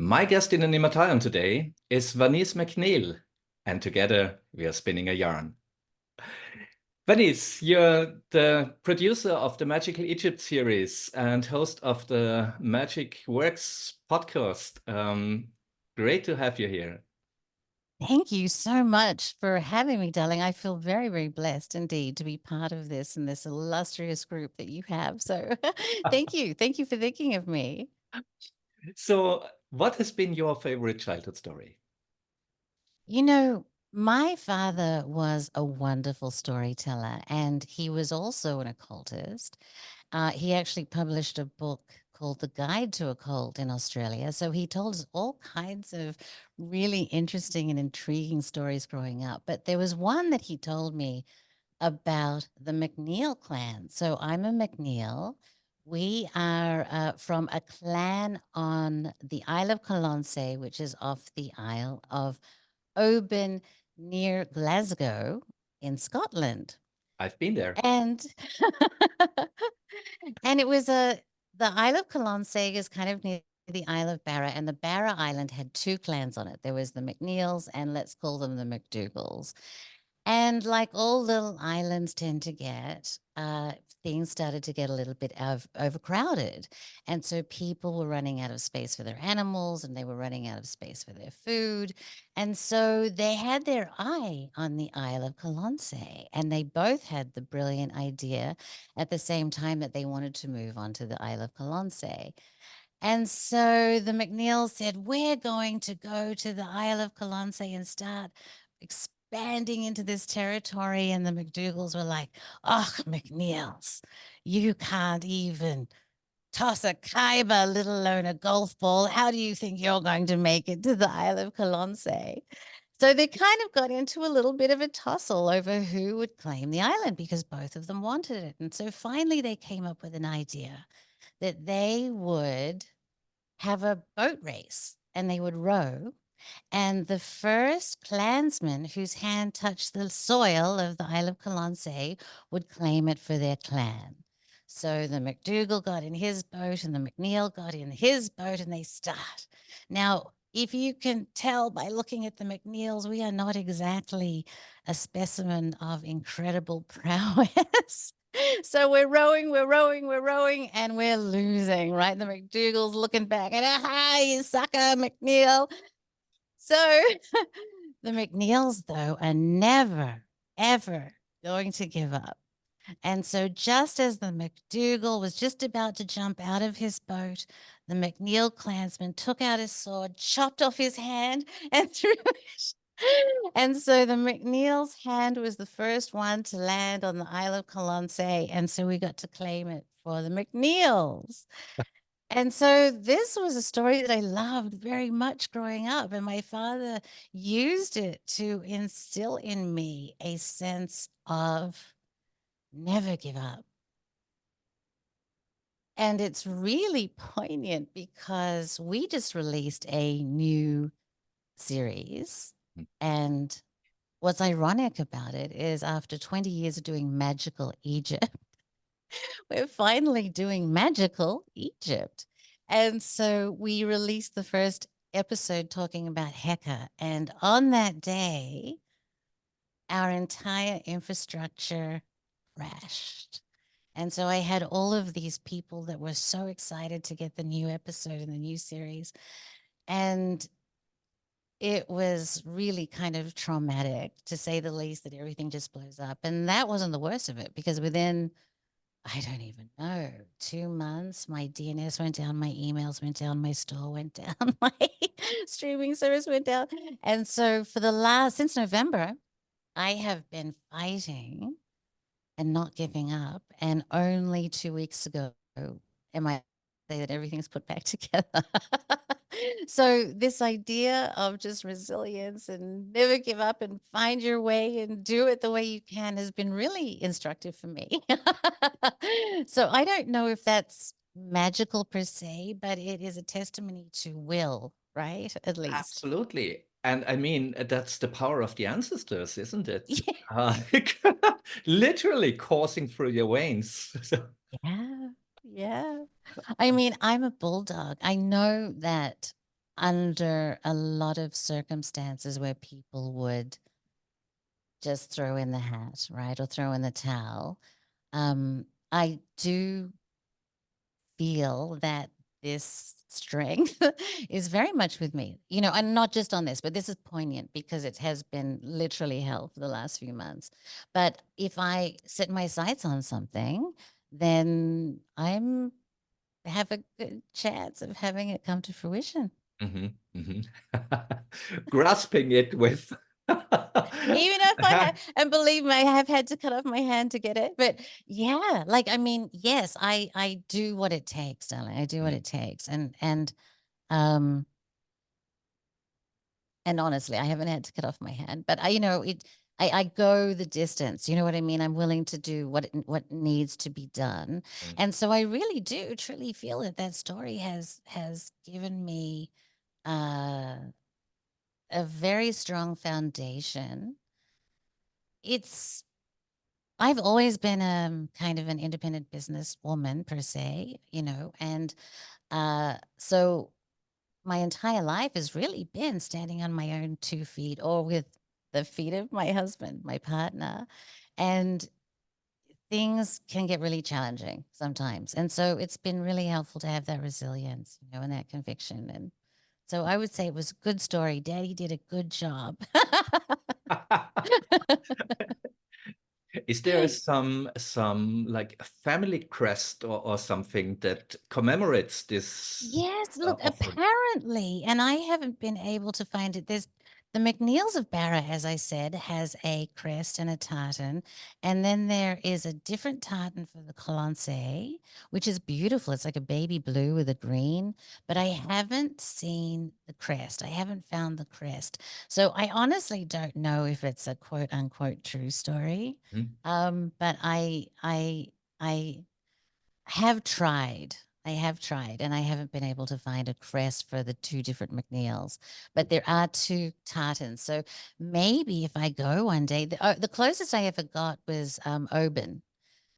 My guest in the Nimataion today is Vanese McNeill, and together we are spinning a yarn. Vanese, you're the producer of the Magical Egypt series and host of the Magic Works podcast. Great to have you here. Thank you so much for having me, darling. I feel very, very blessed indeed to be part of this and this illustrious group that you have. So thank you. Thank you for thinking of me. So, what has been your favorite childhood story? You know, my father was a wonderful storyteller and he was also an occultist. He actually published a book called The Guide to Occult in Australia. So he told us all kinds of really interesting and intriguing stories growing up. But there was one that he told me about the McNeill clan. So I'm a McNeill. We are from a clan on the Isle of Colonsay, which is off the Isle of Oban near Glasgow in Scotland. I've been there. And and it was the Isle of Colonsay is kind of near the Isle of Barra, and the Barra Island had two clans on it. There was the McNeills, and let's call them the McDougalls. And like all little islands tend to get, things started to get a little bit overcrowded. And so people were running out of space for their animals and they were running out of space for their food. And so they had their eye on the Isle of Colonsay. And they both had the brilliant idea at the same time that they wanted to move on to the Isle of Colonsay. And so the McNeills said, we're going to go to the Isle of Colonsay and start expanding into this territory. And the McDougalls were like, oh, McNeills, you can't even toss a kaiba, let alone a golf ball. How do you think you're going to make it to the Isle of Colonsay? So they kind of got into a little bit of a tussle over who would claim the island because both of them wanted it. And so finally they came up with an idea that they would have a boat race and they would row. And the first clansman whose hand touched the soil of the Isle of Colonsay would claim it for their clan. So the McDougal got in his boat and the McNeill got in his boat and they start. Now, if you can tell by looking at the McNeills, we are not exactly a specimen of incredible prowess. So we're rowing, and we're losing, right? The McDougal's looking back and, aha, you sucker, McNeill. So the McNeills, though, are never, ever going to give up. And so, just as the McDougal was just about to jump out of his boat, the McNeill clansman took out his sword, chopped off his hand, and threw it. And so the McNeill's hand was the first one to land on the Isle of Colonsay. And so we got to claim it for the McNeills. And so this was a story that I loved very much growing up. And my father used it to instill in me a sense of never give up. And it's really poignant because we just released a new series. And what's ironic about it is after 20 years of doing Magical Egypt, we're finally doing Magical Egypt. And so we released the first episode talking about Heka. And on that day, our entire infrastructure crashed. And so I had all of these people that were so excited to get the new episode in the new series. And it was really kind of traumatic, to say the least, that everything just blows up. And that wasn't the worst of it because within, I don't even know, 2 months, my DNS went down, my emails went down, my store went down, my streaming service went down. And so since November, I have been fighting and not giving up. And only 2 weeks ago, am I say that everything's put back together. So this idea of just resilience and never give up and find your way and do it the way you can has been really instructive for me. So I don't know if that's magical per se, but it is a testimony to will, right? At least. Absolutely. And I mean, that's the power of the ancestors, isn't it? Yeah. Uh, literally coursing through your veins. Yeah. Yeah. I mean, I'm a bulldog. I know that under a lot of circumstances where people would just throw in the hat, right? Or throw in the towel. I do feel that this strength is very much with me, and not just on this, but this is poignant because it has been literally hell for the last few months. But if I set my sights on something, then I'm have a good chance of having it come to fruition. Grasping it with Even if I have, and believe me, I have had to cut off my hand to get it. But yeah, I mean, yes, I do what it takes, darling. I do what it takes, um, and honestly, I haven't had to cut off my hand, but I go the distance. You know what I mean? I'm willing to do what needs to be done, and so I really do truly feel that that story has given me a very strong foundation. I've always been kind of an independent businesswoman per se, and so my entire life has really been standing on my own 2 feet or with the feet of my husband, my partner. And things can get really challenging sometimes. And so it's been really helpful to have that resilience, and that conviction. And so I would say it was a good story. Daddy did a good job. Is there some like a family crest or something that commemorates this Yes, look, offering? apparently, and I haven't been able to find it. There's the McNeills of Barra, as I said, has a crest and a tartan. And then there is a different tartan for the Colonsay, which is beautiful. It's like a baby blue with a green, but I haven't seen the crest. I haven't found the crest. So I honestly don't know if it's a quote unquote true story. But I have tried. I have tried, and I haven't been able to find a crest for the two different McNeils, but there are two tartans. So maybe if I go one day, the closest I ever got was Oban.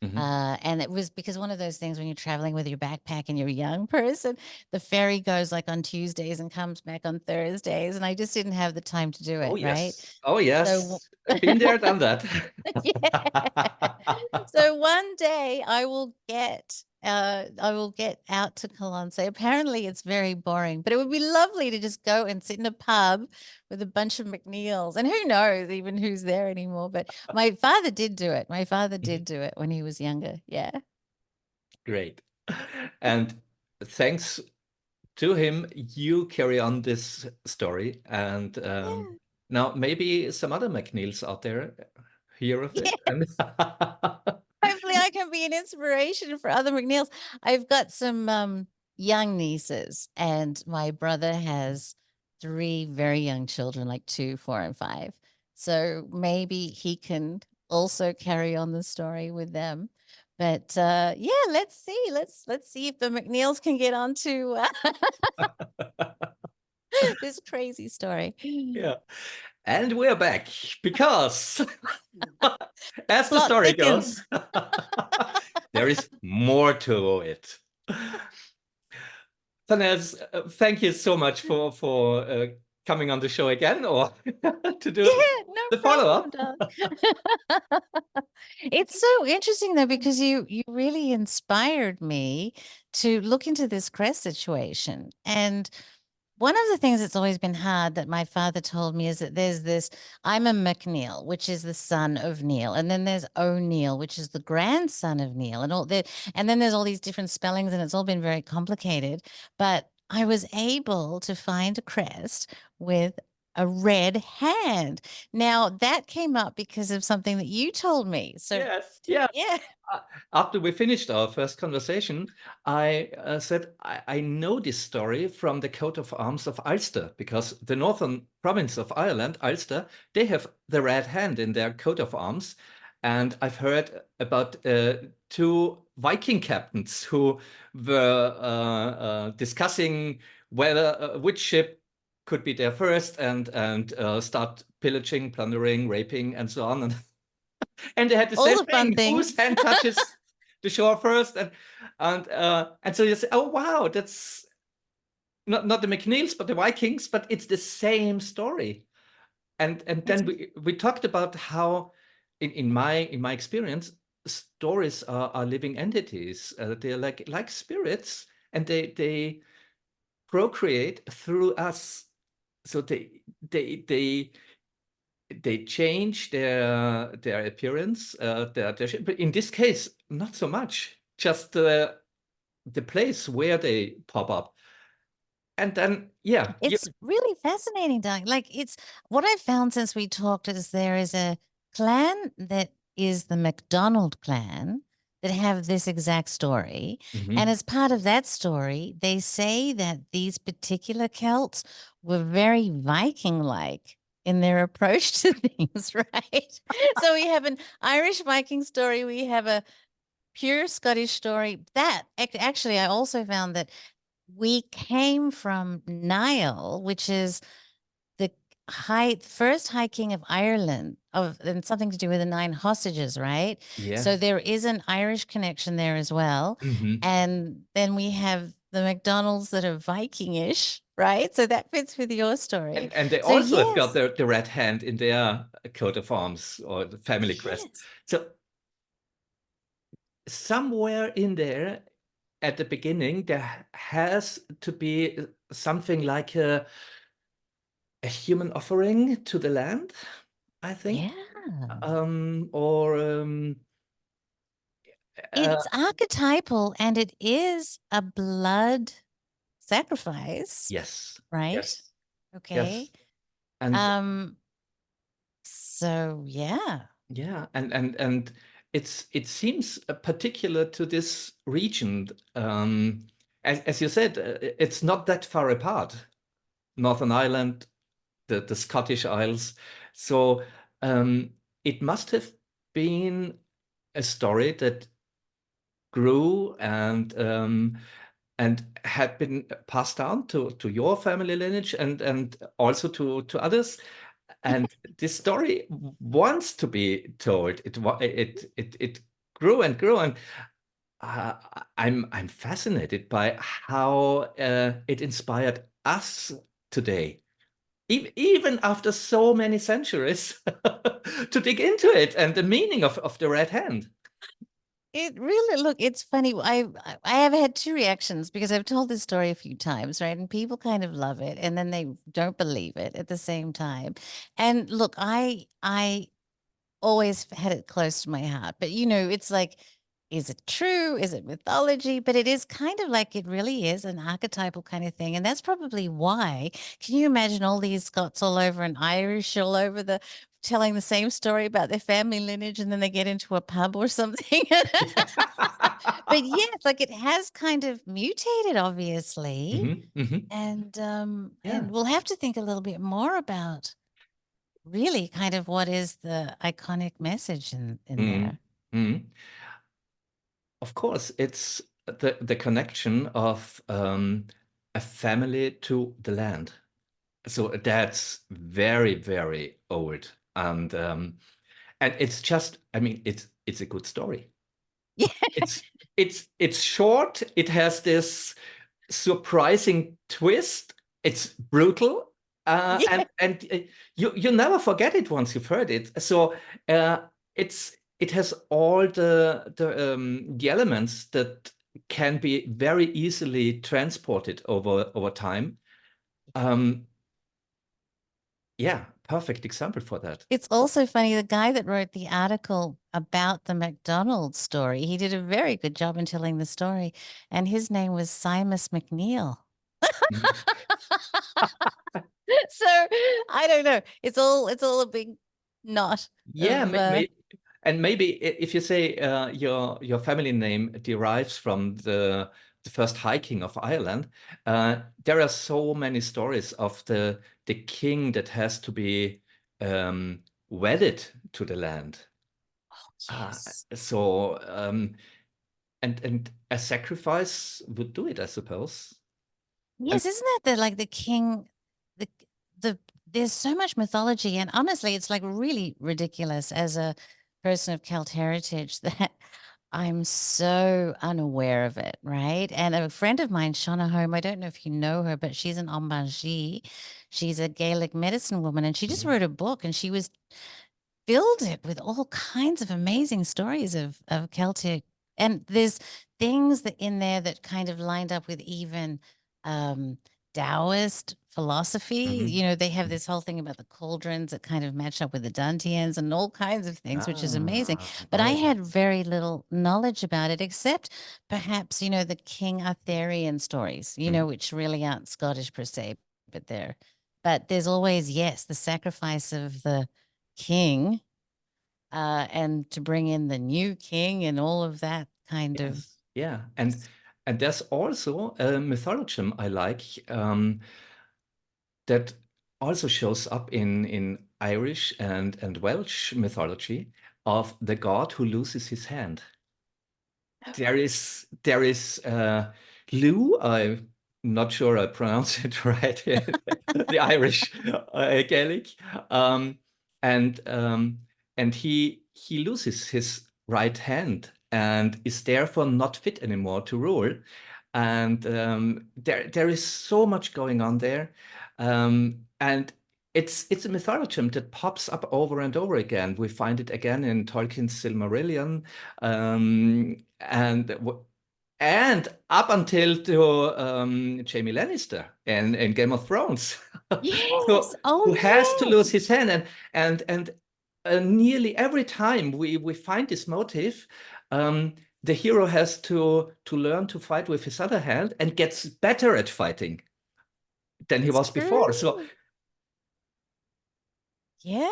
And it was because one of those things when you're traveling with your backpack and you're a young person, the ferry goes like on Tuesdays and comes back on Thursdays. And I just didn't have the time to do Oh it, right? yes. Oh So, yes. Been there, done that. yeah. So one day I will get out to Colonsay. Apparently it's very boring, but it would be lovely to just go and sit in a pub with a bunch of McNeils. And who knows even who's there anymore. But my father did do it. My father did do it when he was younger. Yeah. Great. And thanks to him, you carry on this story. And Yeah. now maybe some other McNeils out there hear of Yeah. it. And Hopefully I can be an inspiration for other McNeils. I've got some young nieces, and my brother has 3 very young children, like 2, 4, and 5. So maybe he can also carry on the story with them. But yeah, let's see. Let's see if the McNeils can get onto this crazy story. yeah. And we're back because, as the Plot story thickens. goes, there is more to it. Vanessa, thank you so much for coming on the show again, or to do Yeah, no the problem, follow-up. dog. It's so interesting though, because you really inspired me to look into this crest situation. And one of the things that's always been hard that my father told me is that there's this, I'm a McNeill, which is the son of Neil, and then there's O'Neill, which is the grandson of Neil, and all that, and then there's all these different spellings, and it's all been very complicated. But I was able to find a crest with a red hand. Now that came up because of something that you told me. So Yes, yeah. yeah. After we finished our first conversation, I said, I know this story from the coat of arms of Ulster, because the northern province of Ireland, Ulster, they have the red hand in their coat of arms. And I've heard about 2 Viking captains who were discussing whether which ship could be there first and start pillaging, plundering, raping, and so on. And they had the All same the fun thing. Whose things. hand touches the shore first? And so you say, oh wow, that's not the McNeils, but the Vikings, but it's the same story. And It's then we talked about how in my experience, stories are living entities. They're like spirits, and they procreate through us. So they they change their appearance, their shape. But in this case, not so much. Just the place where they pop up, and then yeah, It's really fascinating, Doug. Like it's what I've found since we talked is there is a clan that is the McDonald clan that have this exact story. And Mhm. as part of that story, they say that these particular Celts were very Viking-like in their approach to things, right? So we have an Irish Viking story, we have a pure Scottish story. That actually, I also found that we came from Niall, which is the first high king of Ireland, and something to do with the 9 hostages, right? So Yes. there is an Irish connection there as well. Mhm. And then we have the McDonald's that are Viking-ish, right? So that fits with your story. And they So also have got yes, the red hand in their coat of arms or the family crest. yes, So somewhere in there at the beginning, there has to be something like a human offering to the land, I think. yeah. Or It's archetypal and it is a blood sacrifice, yes, right? yes, Okay. yes. And Um, so yeah. yeah, and it seems particular to this region. As you said, it's not that far apart. Northern Ireland, the Scottish Isles. So um, it must have been a story that grew and had been passed down to your family lineage and also to others. And this story wants to be told. It grew and grew, and uh, I'm fascinated by how it inspired us today, even after so many centuries, to dig into it and the meaning of the red hand. It really look, it's funny. I have had two reactions because I've told this story a few times, right? And people kind of love it and then they don't believe it at the same time. And look, I always had it close to my heart. But it's like, is it true? Is it mythology? But it is kind of like it really is an archetypal kind of thing. And that's probably why. Can you imagine all these Scots all over and Irish all over the telling the same story about their family lineage and then they get into a pub or something? But yes, like it has kind of mutated, obviously. Hmm. And Yeah. we'll have to think a little bit more about really kind of what is the iconic message in Hmm. there. Hmm. Of course, it's the connection of a family to the land. So that's very, very old, and it's just, I mean, it's a good story. Yeah, It's it's short. It has this surprising twist. It's brutal, yeah. and you never forget it once you've heard it. So it has all the elements that can be very easily transported over time. Um, yeah, perfect example for that. It's also funny, the guy that wrote the article about the McDonald's story, he did a very good job in telling the story, and his name was Simus McNeill. Mhm. So I don't know. It's all a big knot Yeah, of and maybe if you say your family name derives from the first hiking of Ireland, there are so many stories of the king that has to be wedded to the land. Uh, yes. so and a sacrifice would do it, I suppose. And Yes, isn't that the king the the there's so much mythology and honestly it's like really ridiculous as a person of Celt heritage that I'm so unaware of it, right? And a friend of mine, Shauna Home, I don't know if you know her, but she's an Ombanji. She's a Gaelic medicine woman, and she just Mhm. wrote a book, and she was filled it with all kinds of amazing stories of Celtic. And there's things that in there that kind of lined up with even um, Taoist philosophy. Mhm. You know, they have Mhm. this whole thing about the cauldrons that kind of match up with the Dantians and all kinds of things, which is amazing. Ah, But I oh. had very little knowledge about it, except perhaps, you know, the King Arthurian stories, you know, Mhm. which really aren't Scottish per se, but they're, but there's always, yes, the sacrifice of the king, and to bring in the new king and all of that kind of. Yes, yeah, and there's also a mythology I like, that also shows up in Irish and Welsh mythology of the god who loses his hand. There is Lou. I'm not sure I pronounce it right. The Irish Gaelic, um, and um, and he loses his right hand and is therefore not fit anymore to rule. And there is so much going on there, and it's a mythology that pops up over and over again. We find it again in Tolkien's Silmarillion, and up until to Jamie Lannister in Game of Thrones, Yes. who Oh, has to lose yes. his hand, and nearly every time we find this motive, the hero has to learn to fight with his other hand and gets better at fighting than he It's was before. So true. Yeah.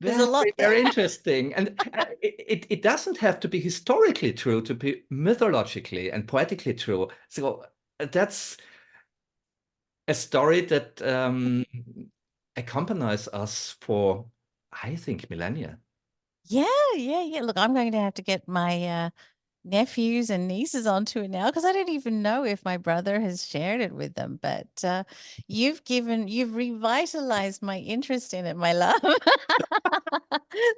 There's a very, lot there. very interesting. And it doesn't have to be historically true to be mythologically and poetically true. So that's a story that accompanies us for, I think, millennia. Yeah, yeah, yeah. Look, I'm going to have to get my nephews and nieces onto it now because I don't even know if my brother has shared it with them. But you've revitalized my interest in it, my love.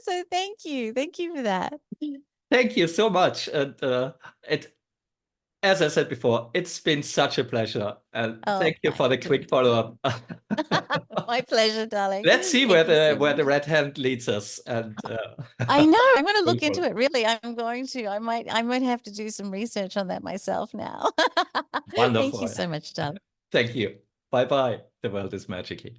So thank you for that. Thank you so much. And as I said before, it's been such a pleasure. And Oh, thank you for the quick follow-up. my pleasure, darling. Let's see Thank you so where much. the red hand leads us. And I know. I'm going to we'll look into follow. it. Really, I'm going to. I might have to do some research on that myself now. Thank you Wonderful. so much, darling. Thank you. Bye bye. The world is magic.